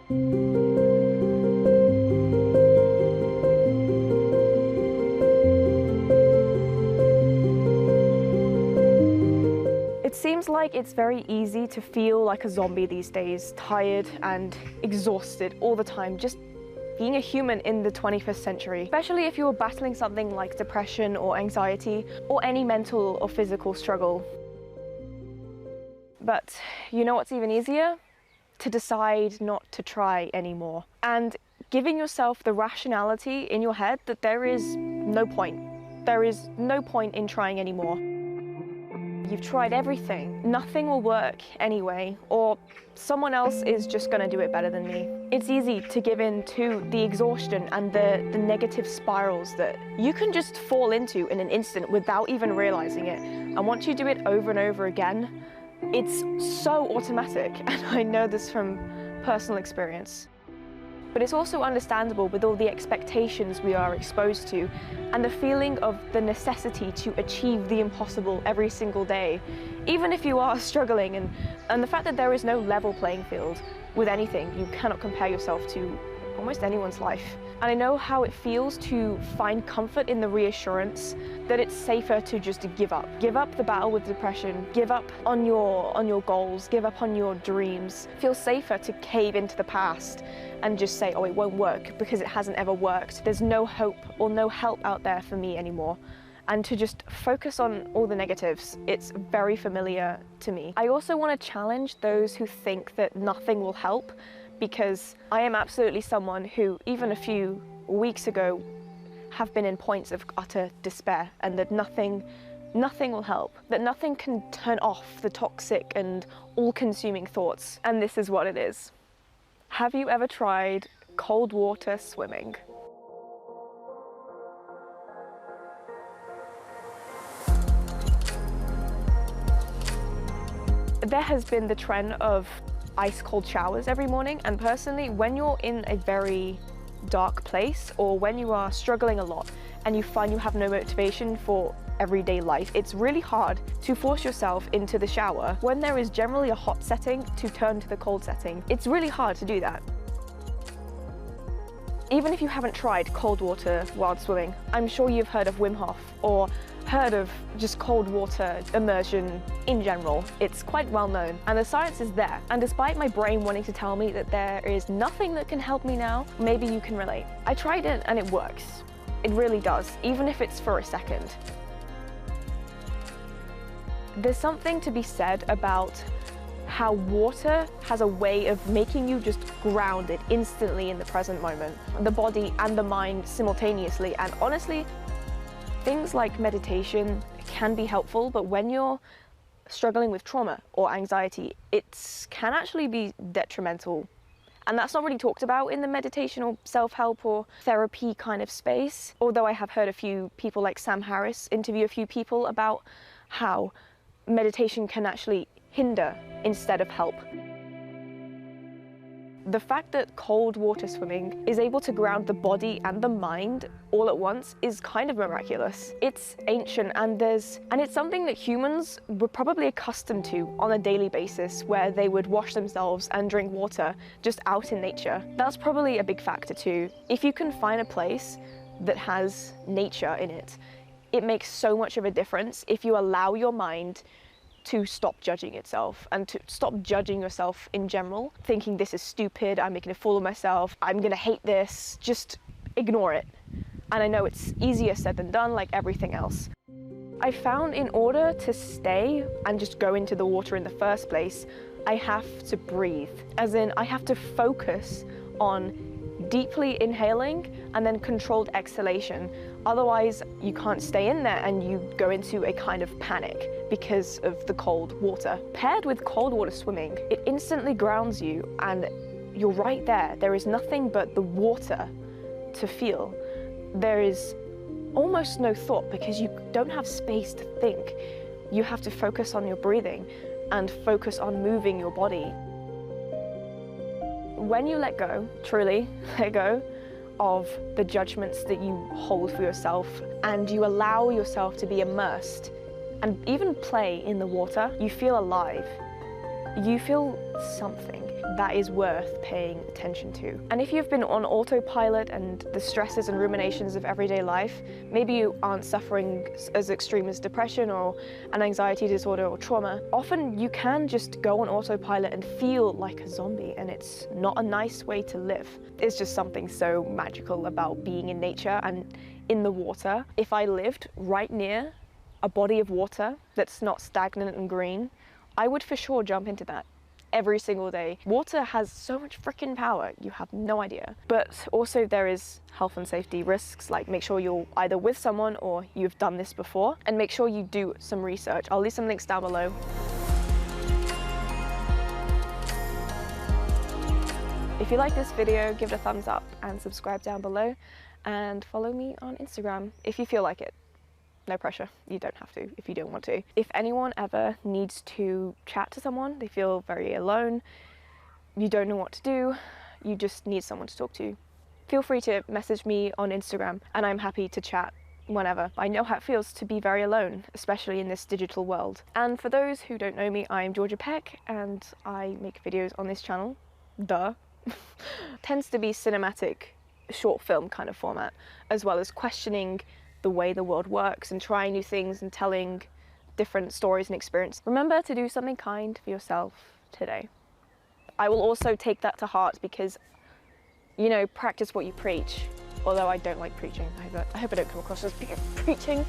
It seems like it's very easy to feel like a zombie these days, tired and exhausted all the time, just being a human in the 21st century, especially if you're battling something like depression or anxiety or any mental or physical struggle. But you know what's even easier? To decide not to try anymore and giving yourself the rationality in your head that there is no point. There is no point in trying anymore. You've tried everything. Nothing will work anyway, or someone else is just going to do it better than me. It's easy to give in to the exhaustion and the negative spirals that you can just fall into in an instant without even realizing it. And once you do it over and over again, it's so automatic, and I know this from personal experience. But it's also understandable with all the expectations we are exposed to and the feeling of the necessity to achieve the impossible every single day, even if you are struggling, and the fact that there is no level playing field with anything. You cannot compare yourself to almost anyone's life. And I know how it feels to find comfort in the reassurance that it's safer to just give up. Give up the battle with depression, give up on your goals, give up on your dreams. Feel safer to cave into the past and just say, oh, it won't work because it hasn't ever worked. There's no hope or no help out there for me anymore. And to just focus on all the negatives. It's very familiar to me. I also want to challenge those who think that nothing will help, because I am absolutely someone who, even a few weeks ago, have been in points of utter despair, and that nothing will help, that nothing can turn off the toxic and all-consuming thoughts. And this is what it is. Have you ever tried cold water swimming? There has been the trend of ice-cold showers every morning, and personally, when you're in a very dark place or when you are struggling a lot and you find you have no motivation for everyday life, it's really hard to force yourself into the shower when there is generally a hot setting to turn to the cold setting. It's really hard to do that. Even if you haven't tried cold water while swimming, I'm sure you've heard of Wim Hof or heard of just cold water immersion in general. It's quite well known, and the science is there. And despite my brain wanting to tell me that there is nothing that can help me now, maybe you can relate. I tried it and it works. It really does, even if it's for a second. There's something to be said about how water has a way of making you just grounded instantly in the present moment, the body and the mind simultaneously. And honestly, things like meditation can be helpful, but when you're struggling with trauma or anxiety, it can actually be detrimental. And that's not really talked about in the meditation or self-help or therapy kind of space. Although I have heard a few people like Sam Harris interview a few people about how meditation can actually hinder instead of help. The fact that cold water swimming is able to ground the body and the mind all at once is kind of miraculous. It's ancient, and it's something that humans were probably accustomed to on a daily basis, where they would wash themselves and drink water just out in nature. That's probably a big factor too. If you can find a place that has nature in it, it makes so much of a difference if you allow your mind to stop judging itself and to stop judging yourself in general, thinking this is stupid, I'm making a fool of myself, I'm gonna hate this. Just ignore it. And I know it's easier said than done, like everything else. I found in order to stay and just go into the water in the first place, I have to breathe. As in, I have to focus on deeply inhaling and then controlled exhalation. Otherwise, you can't stay in there and you go into a kind of panic because of the cold water. Paired with cold water swimming, it instantly grounds you, and you're right there. There is nothing but the water to feel. There is almost no thought because you don't have space to think. You have to focus on your breathing and focus on moving your body. When you let go, truly let go of the judgments that you hold for yourself, and you allow yourself to be immersed and even play in the water, you feel alive. You feel something. that is worth paying attention to. And if you've been on autopilot and the stresses and ruminations of everyday life, maybe you aren't suffering as extreme as depression or an anxiety disorder or trauma, often you can just go on autopilot and feel like a zombie, and it's not a nice way to live. It's just something so magical about being in nature and in the water. If I lived right near a body of water that's not stagnant and green, I would for sure jump into that every single day. Water has so much freaking power, you have no idea. But also there is health and safety risks, like make sure you're either with someone or you've done this before, and make sure you do some research. I'll leave some links down below. If you like this video, give it a thumbs up and subscribe down below, and follow me on Instagram if you feel like it. No pressure, you don't have to if you don't want to. If anyone ever needs to chat to someone, they feel very alone, you don't know what to do, you just need someone to talk to, feel free to message me on Instagram and I'm happy to chat whenever. I know how it feels to be very alone, especially in this digital world. And for those who don't know me, I'm Georgiarpeck and I make videos on this channel. Duh. Tends to be cinematic, short film kind of format, as well as questioning the way the world works and trying new things and telling different stories and experiences. Remember to do something kind for yourself today. I will also take that to heart because, you know, practice what you preach. Although I don't like preaching. I hope I don't come across as preaching.